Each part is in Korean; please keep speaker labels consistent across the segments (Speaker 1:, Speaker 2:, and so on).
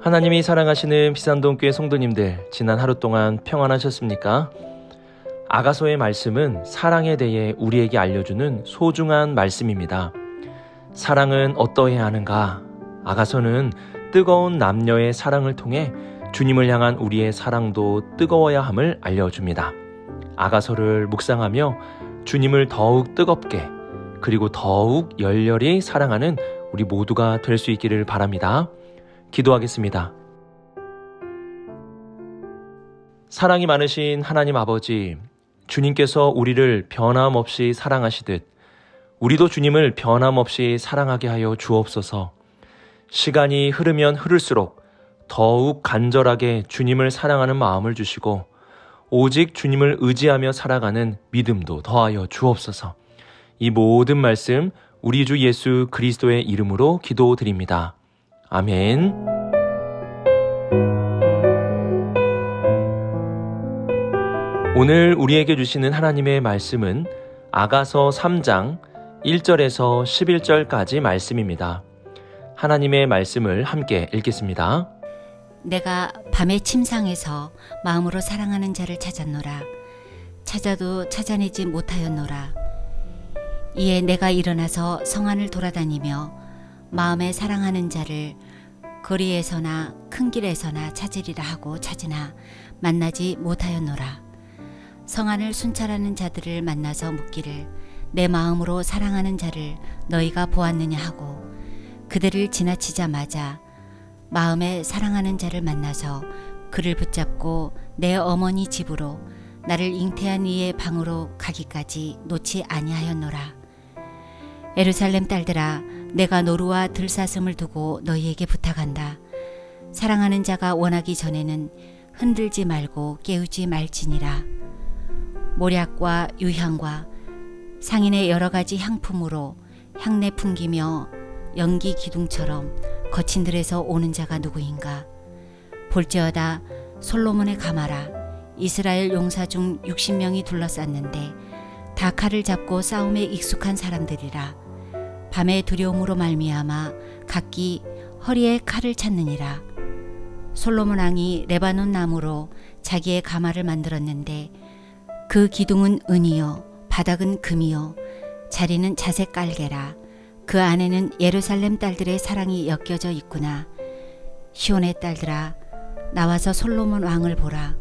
Speaker 1: 하나님이 사랑하시는 비산동교회 성도님들, 지난 하루 동안 평안하셨습니까? 아가서의 말씀은 사랑에 대해 우리에게 알려주는 소중한 말씀입니다. 사랑은 어떠해야 하는가? 아가서는 뜨거운 남녀의 사랑을 통해 주님을 향한 우리의 사랑도 뜨거워야 함을 알려줍니다. 아가서를 묵상하며 주님을 더욱 뜨겁게 그리고 더욱 열렬히 사랑하는 우리 모두가 될 수 있기를 바랍니다. 기도하겠습니다. 사랑이 많으신 하나님 아버지, 주님께서 우리를 변함없이 사랑하시듯 우리도 주님을 변함없이 사랑하게 하여 주옵소서. 시간이 흐르면 흐를수록 더욱 간절하게 주님을 사랑하는 마음을 주시고 오직 주님을 의지하며 살아가는 믿음도 더하여 주옵소서. 이 모든 말씀 우리 주 예수 그리스도의 이름으로 기도드립니다. 아멘. 오늘 우리에게 주시는 하나님의 말씀은 아가서 3장 1절에서 11절까지 말씀입니다. 하나님의 말씀을 함께 읽겠습니다.
Speaker 2: 내가 밤의 침상에서 마음으로 사랑하는 자를 찾았노라. 찾아도 찾아내지 못하였노라. 이에 내가 일어나서 성 안을 돌아다니며 마음에 사랑하는 자를 거리에서나 큰 길에서나 찾으리라 하고 찾으나 만나지 못하였노라. 성 안을 순찰하는 자들을 만나서 묻기를 내 마음으로 사랑하는 자를 너희가 보았느냐 하고 그들을 지나치자마자 마음에 사랑하는 자를 만나서 그를 붙잡고 내 어머니 집으로 나를 잉태한 이의 방으로 가기까지 놓지 아니하였노라. 예루살렘 딸들아, 내가 노루와 들사슴을 두고 너희에게 부탁한다. 사랑하는 자가 원하기 전에는 흔들지 말고 깨우지 말지니라. 모략과 유향과 상인의 여러 가지 향품으로 향내 풍기며 연기 기둥처럼 거친 들에서 오는 자가 누구인가? 볼지어다 솔로몬의 가마라. 이스라엘 용사 중 60명이 둘러쌌는데 다 칼을 잡고 싸움에 익숙한 사람들이라. 밤의 두려움으로 말미암아 각기 허리에 칼을 찾느니라. 솔로몬 왕이 레바논 나무로 자기의 가마를 만들었는데 그 기둥은 은이요 바닥은 금이요 자리는 자색 깔개라. 그 안에는 예루살렘 딸들의 사랑이 엮여져 있구나. 시온의 딸들아, 나와서 솔로몬 왕을 보라.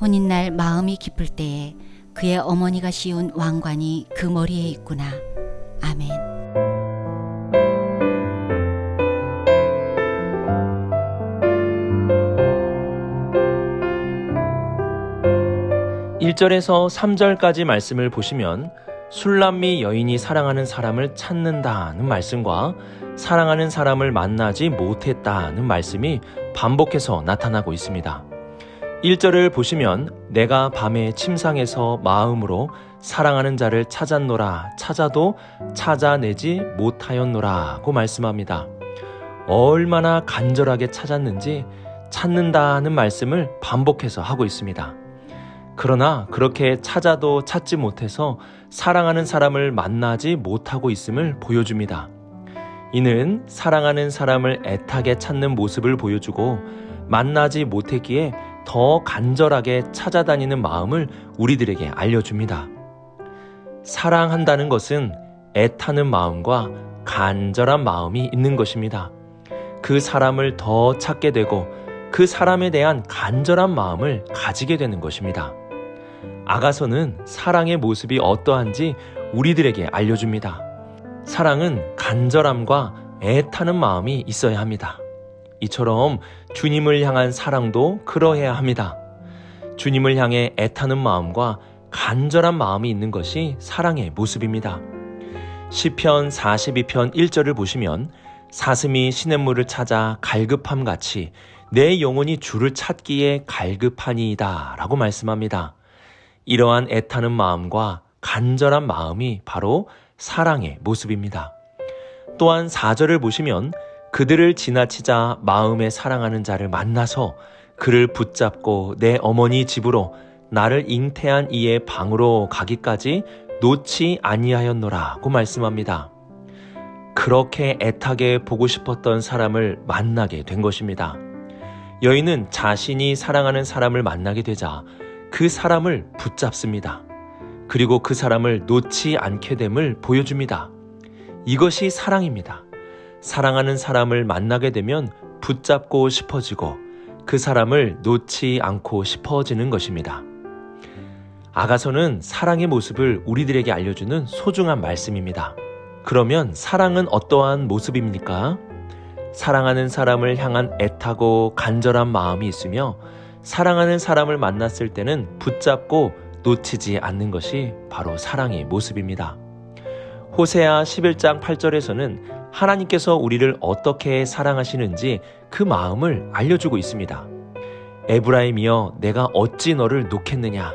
Speaker 2: 혼인날 마음이 기쁠 때에 그의 어머니가 씌운 왕관이 그 머리에 있구나. 아멘.
Speaker 1: (1절에서) (3절까지) 말씀을 보시면 술람미 여인이 사랑하는 사람을 찾는다는 말씀과 사랑하는 사람을 만나지 못했다는 말씀이 반복해서 나타나고 있습니다. 1절을 보시면 내가 밤에 침상에서 마음으로 사랑하는 자를 찾았노라. 찾아도 찾아내지 못하였노라고 말씀합니다. 얼마나 간절하게 찾았는지 찾는다는 말씀을 반복해서 하고 있습니다. 그러나 그렇게 찾아도 찾지 못해서 사랑하는 사람을 만나지 못하고 있음을 보여줍니다. 이는 사랑하는 사람을 애타게 찾는 모습을 보여주고 만나지 못했기에 더 간절하게 찾아다니는 마음을 우리들에게 알려줍니다. 사랑한다는 것은 애타는 마음과 간절한 마음이 있는 것입니다. 그 사람을 더 찾게 되고 그 사람에 대한 간절한 마음을 가지게 되는 것입니다. 아가서는 사랑의 모습이 어떠한지 우리들에게 알려줍니다. 사랑은 간절함과 애타는 마음이 있어야 합니다. 이처럼 주님을 향한 사랑도 그러해야 합니다. 주님을 향해 애타는 마음과 간절한 마음이 있는 것이 사랑의 모습입니다. 시편 42편 1절을 보시면 사슴이 시냇물을 찾아 갈급함같이 내 영혼이 주를 찾기에 갈급하니이다 라고 말씀합니다. 이러한 애타는 마음과 간절한 마음이 바로 사랑의 모습입니다. 또한 4절을 보시면 그들을 지나치자 마음에 사랑하는 자를 만나서 그를 붙잡고 내 어머니 집으로 나를 잉태한 이의 방으로 가기까지 놓지 아니하였노라고 말씀합니다. 그렇게 애타게 보고 싶었던 사람을 만나게 된 것입니다. 여인은 자신이 사랑하는 사람을 만나게 되자 그 사람을 붙잡습니다. 그리고 그 사람을 놓지 않게 됨을 보여줍니다. 이것이 사랑입니다. 사랑하는 사람을 만나게 되면 붙잡고 싶어지고 그 사람을 놓지 않고 싶어지는 것입니다. 아가서는 사랑의 모습을 우리들에게 알려주는 소중한 말씀입니다. 그러면 사랑은 어떠한 모습입니까? 사랑하는 사람을 향한 애타고 간절한 마음이 있으며 사랑하는 사람을 만났을 때는 붙잡고 놓치지 않는 것이 바로 사랑의 모습입니다. 호세아 11장 8절에서는 하나님께서 우리를 어떻게 사랑하시는지 그 마음을 알려주고 있습니다. 에브라임이여 내가 어찌 너를 놓겠느냐?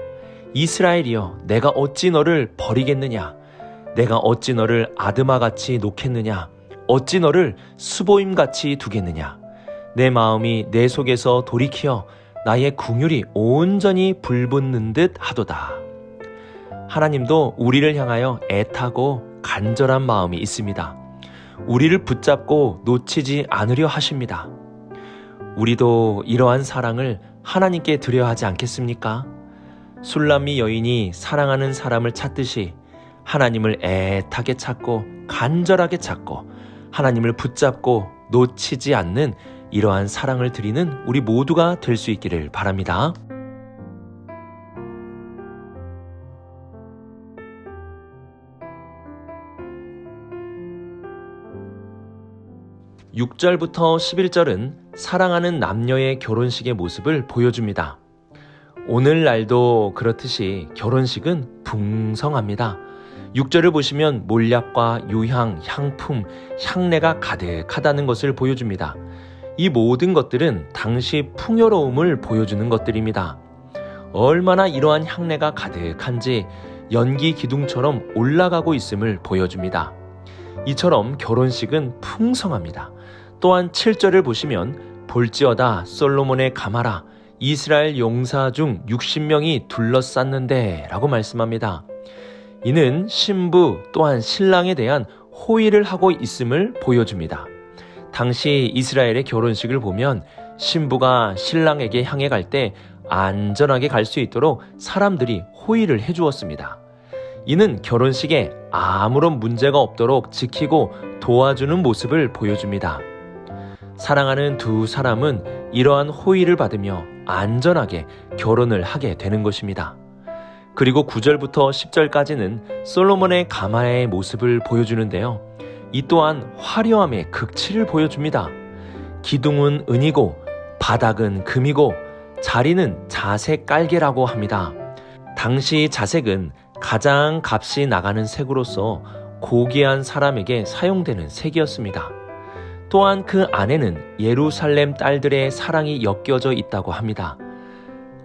Speaker 1: 이스라엘이여 내가 어찌 너를 버리겠느냐? 내가 어찌 너를 아드마같이 놓겠느냐? 어찌 너를 스보임같이 두겠느냐? 내 마음이 내 속에서 돌이키어 나의 궁율이 온전히 불붙는 듯 하도다. 하나님도 우리를 향하여 애타고 간절한 마음이 있습니다. 우리를 붙잡고 놓치지 않으려 하십니다. 우리도 이러한 사랑을 하나님께 드려야 하지 않겠습니까? 술람미 여인이 사랑하는 사람을 찾듯이 하나님을 애타게 찾고 간절하게 찾고 하나님을 붙잡고 놓치지 않는 이러한 사랑을 드리는 우리 모두가 될 수 있기를 바랍니다. (6절부터 11절은) 사랑하는 남녀의 결혼식의 모습을 보여줍니다. 오늘날도 그렇듯이 결혼식은 풍성합니다. 6절을 보시면 몰약과 유향, 향품, 향내가 가득하다는 것을 보여줍니다. 이 모든 것들은 당시 풍요로움을 보여주는 것들입니다. 얼마나 이러한 향내가 가득한지 연기 기둥처럼 올라가고 있음을 보여줍니다. 이처럼 결혼식은 풍성합니다. 또한 7절을 보시면 볼지어다 솔로몬의 가마라 이스라엘 용사 중 60명이 둘러쌌는데 라고 말씀합니다. 이는 신부 또한 신랑에 대한 호의를 하고 있음을 보여줍니다. 당시 이스라엘의 결혼식을 보면 신부가 신랑에게 향해 갈 때 안전하게 갈 수 있도록 사람들이 호의를 해주었습니다. 이는 결혼식에 아무런 문제가 없도록 지키고 도와주는 모습을 보여줍니다. 사랑하는 두 사람은 이러한 호의를 받으며 안전하게 결혼을 하게 되는 것입니다. 그리고 9절부터 10절까지는 솔로몬의 가마의 모습을 보여주는데요. 이 또한 화려함의 극치를 보여줍니다. 기둥은 은이고 바닥은 금이고 자리는 자색 깔개라고 합니다. 당시 자색은 가장 값이 나가는 색으로서 고귀한 사람에게 사용되는 색이었습니다. 또한 그 안에는 예루살렘 딸들의 사랑이 엮여져 있다고 합니다.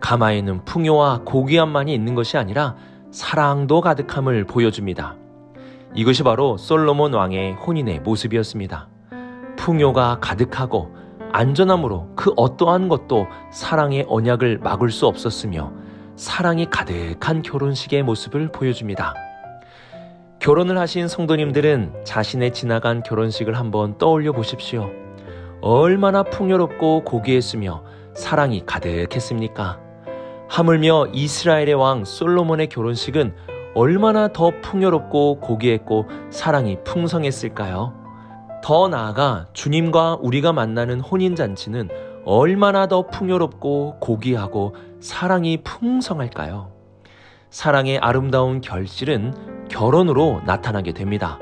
Speaker 1: 가마에는 풍요와 고귀함만이 있는 것이 아니라 사랑도 가득함을 보여줍니다. 이것이 바로 솔로몬 왕의 혼인의 모습이었습니다. 풍요가 가득하고 안전함으로 그 어떠한 것도 사랑의 언약을 막을 수 없었으며 사랑이 가득한 결혼식의 모습을 보여줍니다. 결혼을 하신 성도님들은 자신의 지나간 결혼식을 한번 떠올려 보십시오. 얼마나 풍요롭고 고귀했으며 사랑이 가득했습니까? 하물며 이스라엘의 왕 솔로몬의 결혼식은 얼마나 더 풍요롭고 고귀했고 사랑이 풍성했을까요? 더 나아가 주님과 우리가 만나는 혼인잔치는 얼마나 더 풍요롭고 고귀하고 사랑이 풍성할까요? 사랑의 아름다운 결실은 결혼으로 나타나게 됩니다.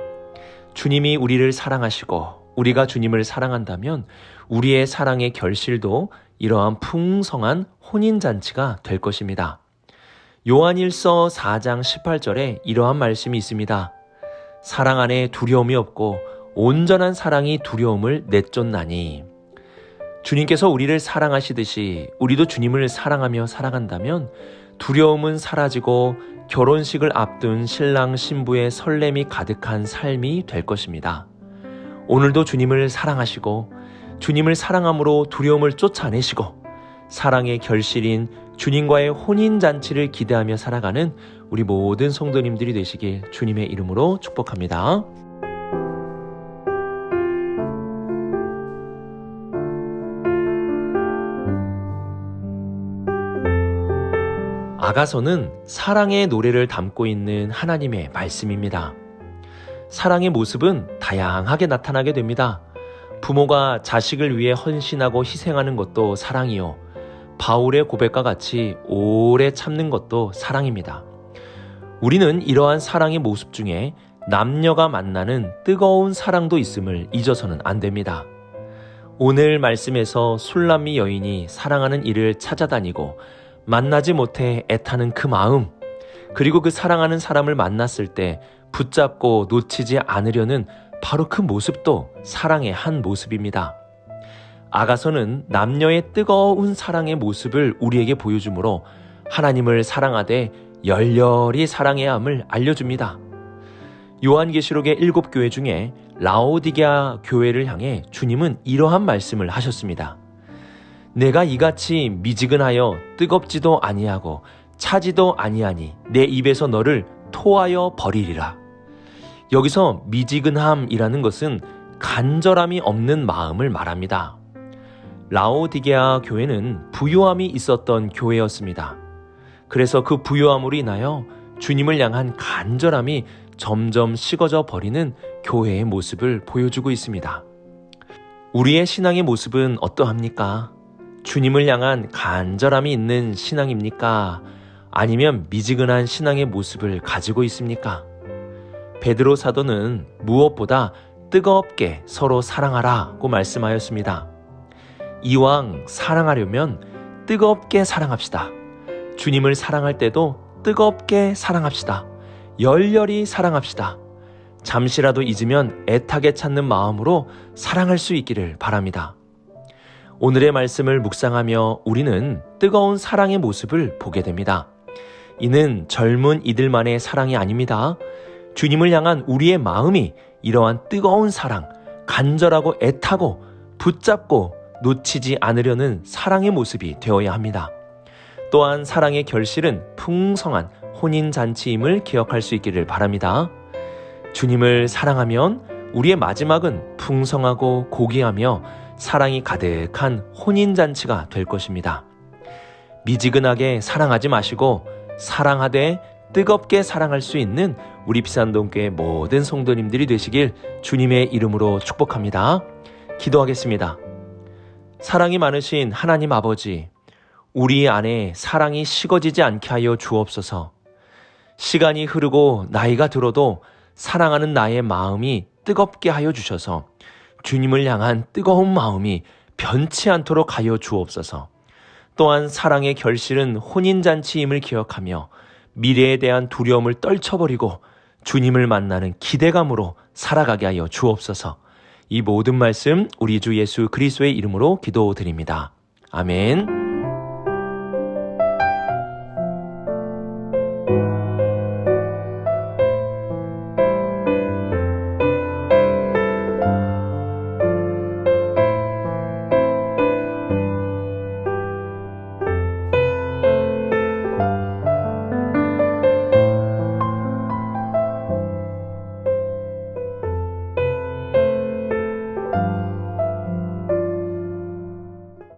Speaker 1: 주님이 우리를 사랑하시고 우리가 주님을 사랑한다면 우리의 사랑의 결실도 이러한 풍성한 혼인잔치가 될 것입니다. 요한일서 4장 18절에 이러한 말씀이 있습니다. 사랑 안에 두려움이 없고 온전한 사랑이 두려움을 내쫓나니. 주님께서 우리를 사랑하시듯이 우리도 주님을 사랑하며 살아간다면 두려움은 사라지고 결혼식을 앞둔 신랑 신부의 설렘이 가득한 삶이 될 것입니다. 오늘도 주님을 사랑하시고 주님을 사랑함으로 두려움을 쫓아내시고 사랑의 결실인 주님과의 혼인잔치를 기대하며 살아가는 우리 모든 성도님들이 되시길 주님의 이름으로 축복합니다. 아가서는 사랑의 노래를 담고 있는 하나님의 말씀입니다. 사랑의 모습은 다양하게 나타나게 됩니다. 부모가 자식을 위해 헌신하고 희생하는 것도 사랑이요. 바울의 고백과 같이 오래 참는 것도 사랑입니다. 우리는 이러한 사랑의 모습 중에 남녀가 만나는 뜨거운 사랑도 있음을 잊어서는 안 됩니다. 오늘 말씀에서 술람미 여인이 사랑하는 이를 찾아다니고 만나지 못해 애타는 그 마음, 그리고 그 사랑하는 사람을 만났을 때 붙잡고 놓치지 않으려는 바로 그 모습도 사랑의 한 모습입니다. 아가서는 남녀의 뜨거운 사랑의 모습을 우리에게 보여주므로 하나님을 사랑하되 열렬히 사랑해야 함을 알려줍니다. 요한계시록의 7교회 중에 라오디게아 교회를 향해 주님은 이러한 말씀을 하셨습니다. 내가 이같이 미지근하여 뜨겁지도 아니하고 차지도 아니하니 내 입에서 너를 토하여 버리리라. 여기서 미지근함이라는 것은 간절함이 없는 마음을 말합니다. 라오디게아 교회는 부요함이 있었던 교회였습니다. 그래서 그 부요함으로 인하여 주님을 향한 간절함이 점점 식어져 버리는 교회의 모습을 보여주고 있습니다. 우리의 신앙의 모습은 어떠합니까? 주님을 향한 간절함이 있는 신앙입니까? 아니면 미지근한 신앙의 모습을 가지고 있습니까? 베드로 사도는 무엇보다 뜨겁게 서로 사랑하라고 말씀하였습니다. 이왕 사랑하려면 뜨겁게 사랑합시다. 주님을 사랑할 때도 뜨겁게 사랑합시다. 열렬히 사랑합시다. 잠시라도 잊으면 애타게 찾는 마음으로 사랑할 수 있기를 바랍니다. 오늘의 말씀을 묵상하며 우리는 뜨거운 사랑의 모습을 보게 됩니다. 이는 젊은 이들만의 사랑이 아닙니다. 주님을 향한 우리의 마음이 이러한 뜨거운 사랑, 간절하고 애타고 붙잡고 놓치지 않으려는 사랑의 모습이 되어야 합니다. 또한 사랑의 결실은 풍성한 혼인잔치임을 기억할 수 있기를 바랍니다. 주님을 사랑하면 우리의 마지막은 풍성하고 고귀하며 사랑이 가득한 혼인잔치가 될 것입니다. 미지근하게 사랑하지 마시고 사랑하되 뜨겁게 사랑할 수 있는 우리 피산동교회 모든 성도님들이 되시길 주님의 이름으로 축복합니다. 기도하겠습니다. 사랑이 많으신 하나님 아버지, 우리 안에 사랑이 식어지지 않게 하여 주옵소서. 시간이 흐르고 나이가 들어도 사랑하는 나의 마음이 뜨겁게 하여 주셔서 주님을 향한 뜨거운 마음이 변치 않도록 하여 주옵소서. 또한 사랑의 결실은 혼인잔치임을 기억하며 미래에 대한 두려움을 떨쳐버리고 주님을 만나는 기대감으로 살아가게 하여 주옵소서. 이 모든 말씀 우리 주 예수 그리스도의 이름으로 기도드립니다. 아멘.